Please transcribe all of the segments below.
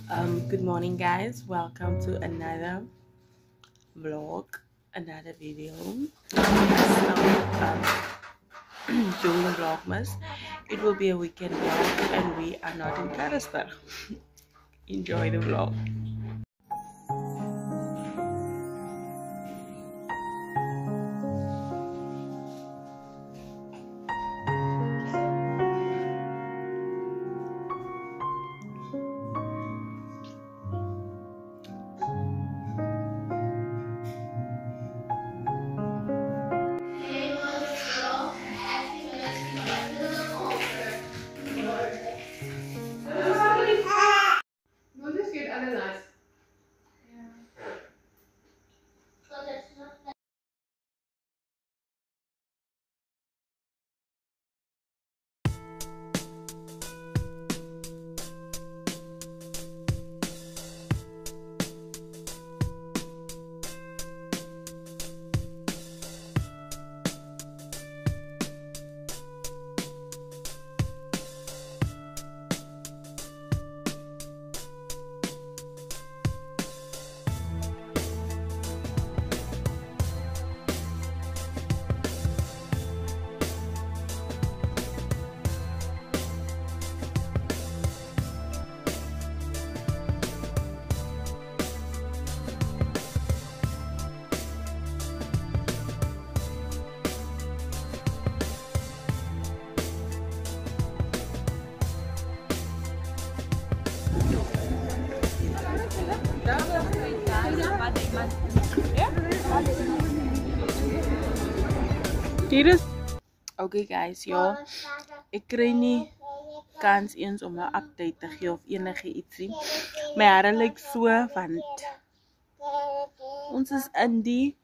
Good morning, guys. Welcome to another vlog, another video. So, during Vlogmas, it will be a weekend vlog, and we are not in Carisburg. Enjoy the vlog. Okay guys, ek kry nie kans eens om 'n update te gee of enige ietsie. My hare lyk so want ons is in die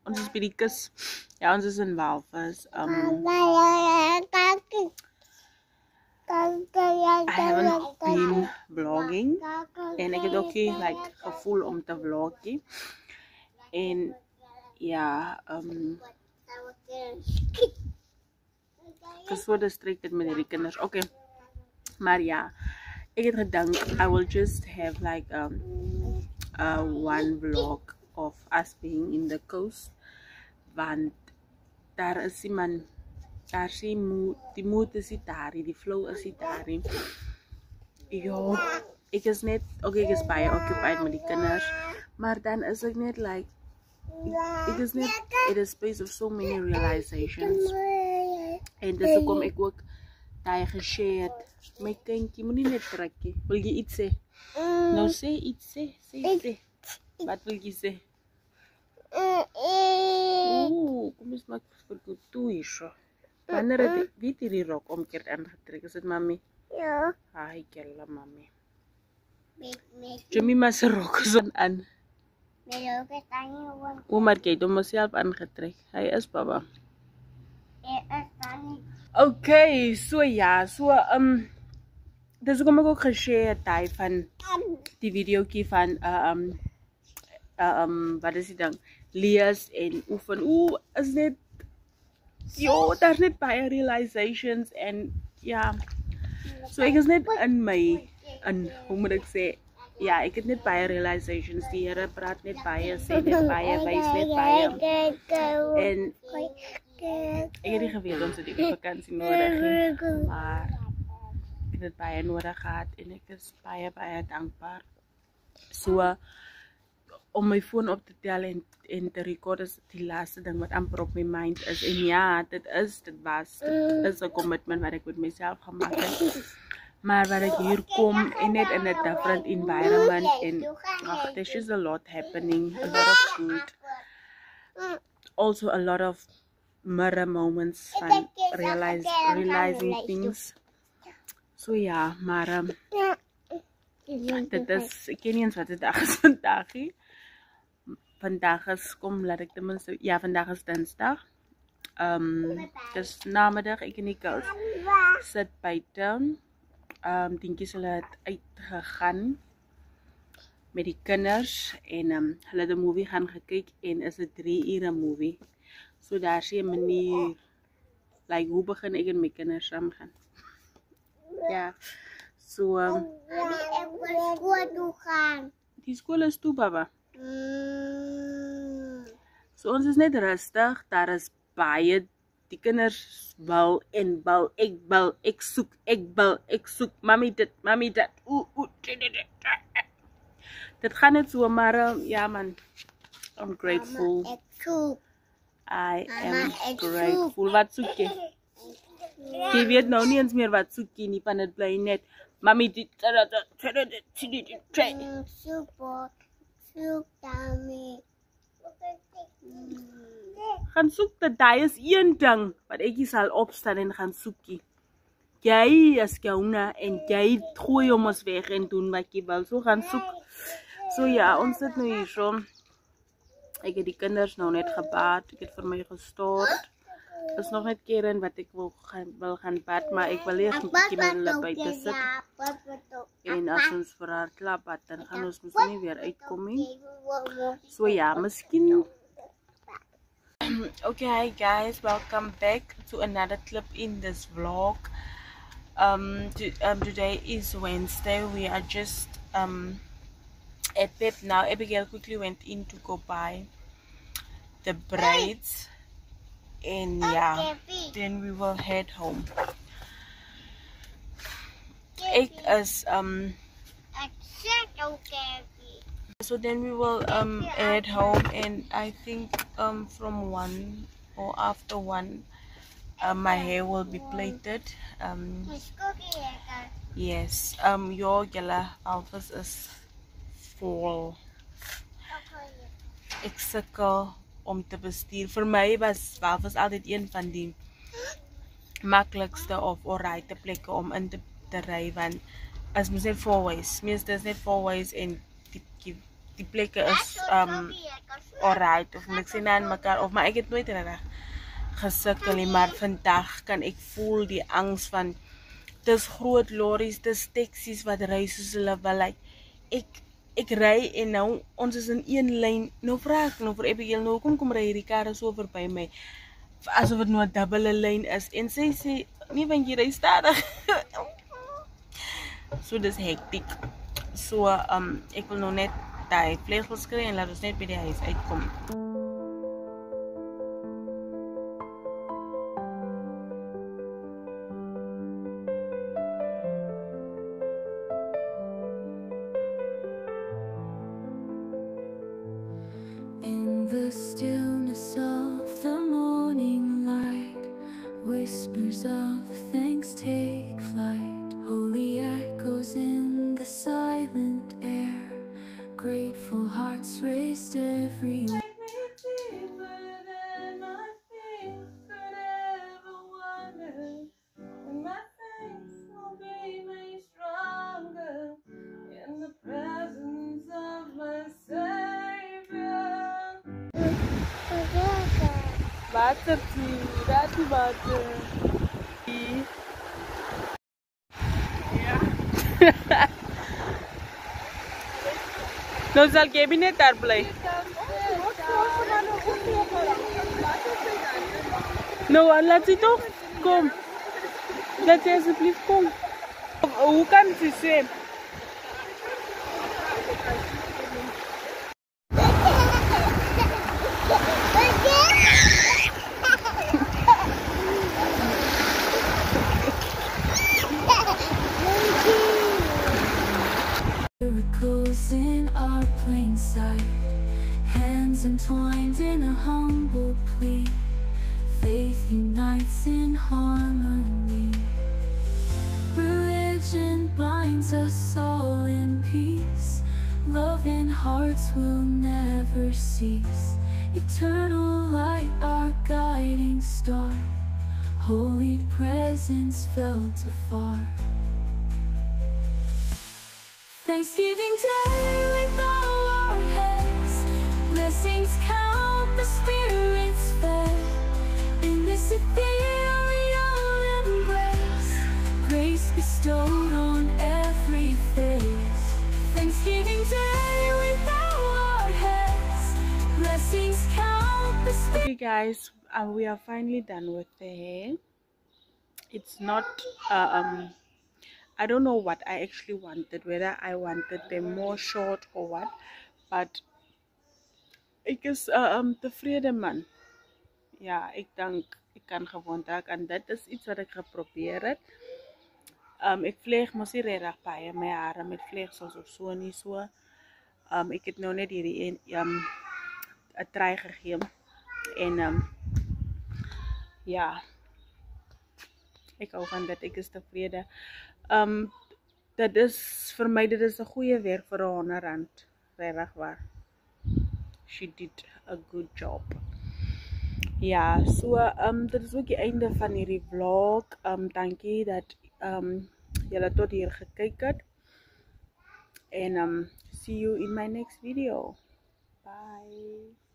ons is by die kus. Ja, ons is in Walvis. I haven't been vlogging en ek het ook nie gevoel om te vloggie. En ja, ek is so distracted met hierdie kinders. Okay, maar ja, ek het gedink I will just have one vlog of us being in the coast, want daar is iemand, daar is die mood is nie daar, die flow is nie daar. Ja, ek is net, okay, ek is baie occupied met die kinders, maar dan is ek net ek is net in a space of so many realizations. En dis hoekom ek ook daai geshare het. My kindjie, moenie net trekkie. Wil jy iets sê? Nou sê iets, sê. Wat wil jy sê? Kom eens maak vir jou toe hierso. Wanneer het wie hierdie rok omkeerd aangetrek? Is dit mami? Ja. Ai, kella mami. Jimmy se rok is aan. Maar jy het hom self aangetrek. Hy is baba. Okay, so ja, dis hoekom ek ook geshare het van die videoetjie van wat is die ding? Lees en oefen. Is net daar's net baie realizations en ja. So ek is net hoe moet ek sê? Ja, ek het net baie realizations. Die Here praat net baie, sê net baie, wys net baie. En ek het nie geweet ons het die vakansie nodig nie, maar ek het dit baie nodig gehad en ek is baie dankbaar. So, om my foon op te tel en te record is die laaste ding wat amper op my mind is. En ja, dit is 'n commitment wat ek met myself gemaak het. Maar waar ek hier kom en net in a different environment en there's just a lot happening, a lot of good. Also a lot of mirror moments van realizing things. So ja, maar dit is, ek ken nie eens wat die dag is vandag nie. Vandag is, laat ek tenminste, ja, vandag is Dinsdag. Dis namiddag, ek en die kous sit buite. Dinkies hulle het uitgegaan met die kinders en hulle het 'n movie gaan gekyk en is 'n 3 ure movie. So daar is 'n manier hoe begin ek en my kinders saam gaan. Ja. So die skool is toe, baba. So ons is net rustig. Daar is baie, die kinders bal en bal, ek soek, mami dit, dit gaan net so, maar ja man, I'm grateful. I am grateful. Wat soek jy? Jy weet nou nie eens meer wat soek jy nie, van dit bly net mami dit gaan soek dat daai is een ding wat ek sal opstaan en gaan soekie. Jy is Kiona en jy gooi hom ons weg en doen wat jy wil. So gaan soek. So ja, ons sit nou hier so. Ek het die kinders nou net gebaat. Ek het vir my gestort. Is nog net keren wat ek wil gaan bad, maar ek wil eers 'n bietjie met hulle buite sit. En as ons vir haar klaar bad, dan gaan ons mos nie weer uitkom nie. So ja, miskien. Okay, hi guys, welcome back to another clip in this vlog. Today is Wednesday. We are just at Pep now. Abigail quickly went in to go buy the braids, and yeah, then we will head home. Ek is so then we will head home, and I think from 1 or after 1 my hair will be plaited. Yes, your yellow Alphas is vol. Ek sukkel om te bestuur. Vir my was Alphas altyd een van die maklikste of alright plekke om in te ry, want as mens net 4 ways. Meeste is net 4 ways en die plekke is alright, of niks in aan mekaar, of maar ek het nooit reg gesukkel nie, maar vandag kan ek voel die angs van dis groot lorries, dis taksies wat ry soos hulle wil. Ek ry en nou ons is in een lyn. Nou vra ek nou vir Abigail, nou kom ry hierdie karre so verby my asof dit nou 'n dubbele lyn is, en sy sê nee, want jy ry stadig. So dis hektiek. So ek wil nou net daai vleugels kry en laat ons net by die huis uitkom. In the stillness of the morning light, whispers of thanks take flight. Holy echoes in the silent air, grateful hearts raised everywhere. Make me deeper than my feet could ever wonder, and my thanks will be made stronger in the presence of my Savior. Water, that's water. Nou sal jy net daar bly. Nou, laat sy toch kom. Laat sy asseblief kom. Hoe kan sy swem? Miracles in our plain sight, hands entwined in a humble plea, faith unites in harmony. Religion binds us all in peace, love and hearts will never cease. Eternal light, our guiding star, holy presence felt afar. Thanksgiving Day with all our heads, blessings count, the Spirit's fed. In this ethereal embrace, grace bestowed on every face. Thanksgiving Day with all our heads, blessings count, the Spirit. Okay guys, we are finally done with the hair. It's not I don't know what I actually wanted, whether I wanted them more short or what, but ek is tevrede man. Ja, ek dink ek kan gewoond raak en dit is iets wat ek geprobeer het. Ek vleeg mos nie regtig baie my hare met vleegsels of so nie so. Ek het nou net hierdie 'n try gegee en ja, ek hou van dit, ek is tevrede. Dit is vir my, dit is 'n goeie werk vir R100, regtig waar. She did a good job. Ja, so dit is ook die einde van hierdie vlog. Dankie dat julle tot hier gekyk het. En see you in my next video. Bye.